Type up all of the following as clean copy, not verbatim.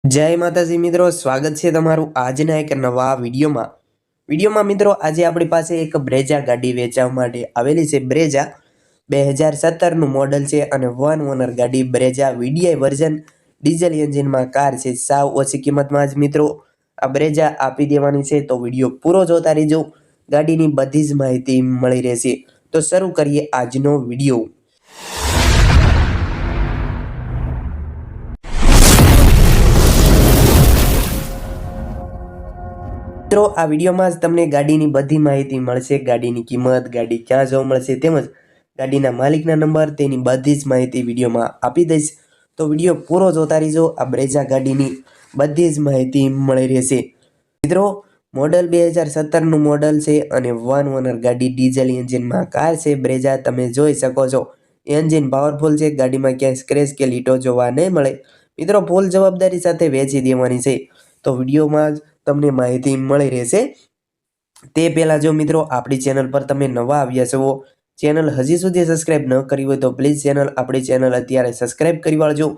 જય માતાજી મિત્રો, સ્વાગત છે તમારું આજના એક નવા વિડીયોમાં મિત્રો આજે આપણી પાસે એક બ્રેઝા ગાડી વેચવા માટે આવેલી છે। બ્રેઝા 2017 નું મોડલ છે અને વન ઓનર ગાડી બ્રેઝા વીડીઆઈ વર્ઝન ડીઝલ એન્જિનમાં કાર છે। સાવ ઓછી કિંમતમાં જ મિત્રો આ બ્રેઝા આપી દેવાની છે, તો વિડીયો પૂરો જોતા રહેજો। ગાડીની બધી જ માહિતી મળી રહેશે, તો શરૂ કરીએ આજનો વિડીયો। મિત્રો આ વિડીયોમાં જ તમને ગાડીની બધી માહિતી મળશે। ગાડીની કિંમત, ગાડી ક્યાં જોવા મળશે, તેમજ ગાડીના માલિકના નંબર, તેની બધી જ માહિતી વિડીયોમાં આપી દઈશ, તો વિડીયો પૂરો જોતા રહેજો। આ બ્રેઝા ગાડીની બધી જ માહિતી મળી રહેશે। મિત્રો મોડલ 2017 નું મોડલ છે અને વન ઓનર ગાડી ડીઝલ એન્જિનમાં કાર છે। બ્રેઝા તમે જોઈ શકો છો, એન્જિન પાવરફુલ છે, ગાડીમાં ક્યાંય સ્ક્રેચ કે લીટો જોવા નહીં મળે। મિત્રો ફૂલ જવાબદારી સાથે વેચી દેવાની છે, તો વિડીયોમાં જ તમને માહિતી મળી રહેશે। તે પહેલાં જો મિત્રો આપણી ચેનલ પર તમે નવા આવ્યા છો, ચેનલ હજી સુધી સબસ્ક્રાઇબ ન કરી હોય તો પ્લીઝ આપણી ચેનલ અત્યારે સબસ્ક્રાઇબ કરી વાળજો,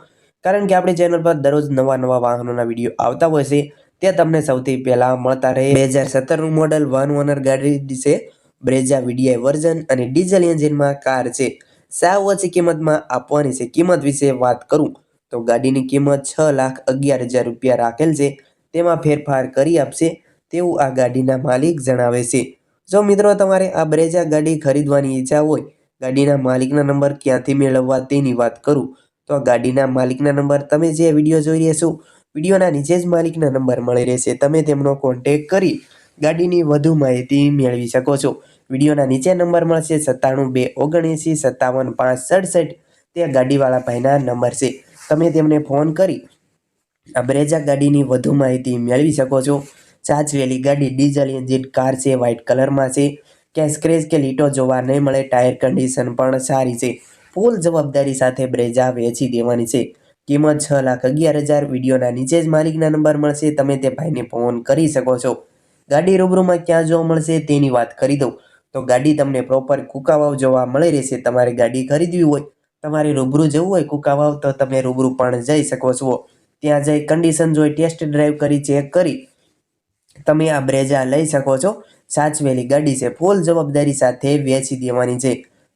કારણ કે આપણી ચેનલ પર દરરોજ નવા વાહનોના વિડીયો આવતા હોય છે, તે તમને સૌથી પહેલા મળતા રહે। 2017 નું મોડલ વન ઓનર ગાડી છે, બ્રેઝા વીડીઆઈ વર્ઝન અને ડીઝલ એન્જિનમાં કાર છે। સાવ ઓછી કિંમતમાં આપવાની છે। કિંમત વિશે વાત કરું તો ગાડીની કિંમત 6,11,000 રૂપિયા રાખેલ છે, તેમાં ફેરફાર કરી આપશે તેવું આ ગાડીના માલિક જણાવે છે। જો મિત્રો તમારે આ બ્રેઝા ગાડી ખરીદવાની ઈચ્છા હોય, ગાડીના માલિકના નંબર ક્યાંથી મેળવવા તેની વાત કરું તો ગાડીના માલિકના નંબર તમે જે વિડીયો જોઈ રહ્યા છો, વિડીયોના નીચે જ માલિકના નંબર મળી રહેશે, તમે તેમનો કોન્ટેક કરી ગાડીની વધુ માહિતી મેળવી શકો છો। વિડીયોના નીચે નંબર મળશે 97 279 57 5 67, તે ગાડીવાળા ભાઈના નંબર છે, તમે તેમને ફોન કરી આ બ્રેઝા ગાડીની વધુ માહિતી મેળવી શકો છો। સાચવેલી ગાડી ડીઝલ એન્જિન કાર છે, વ્હાઇટ કલરમાં છે, ક્યાંય સ્ક્રેચ કે લીટો જોવા નહીં મળે, ટાયર કન્ડિશન પણ સારી છે, ફૂલ જવાબદારી સાથે બ્રેઝા વેચી દેવાની છે। કિંમત 6,11,000, વિડીયોના નીચે જ માલિકના નંબર મળશે, તમે તે ભાઈને ફોન કરી શકો છો। ગાડી રૂબરૂમાં ક્યાં જોવા મળશે તેની વાત કરી દઉં તો ગાડી તમને પ્રોપર કુંકાવાવ જોવા મળી રહેશે। તમારે ગાડી ખરીદવી હોય, તમારે રૂબરૂ જવું હોય કુંકાવાવ, તો તમે રૂબરૂ પણ જઈ શકો છો। ત્યાં જઈ કન્ડિશન જોઈ, ટેસ્ટ ડ્રાઈવ કરી, ચેક કરી તમે આ બ્રેઝા લઈ શકો છો। સાચવેલી ગાડી છે, ફૂલ જવાબદારી સાથે વેચી દેવાની છે।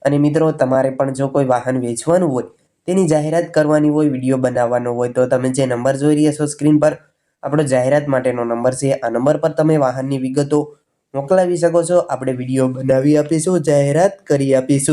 અને મિત્રો તમારે પણ જો કોઈ વાહન વેચવાનું હોય, તેની જાહેરાત કરવાની હોય, વિડીયો બનાવવાનો હોય, તો તમે જે નંબર જોઈ રહ્યા છો સ્ક્રીન પર, આપણો જાહેરાત માટેનો નંબર છે, આ નંબર પર તમે વાહનની વિગતો મોકલાવી શકો છો। આપણે વિડીયો બનાવી આપીશું, જાહેરાત કરી આપીશું।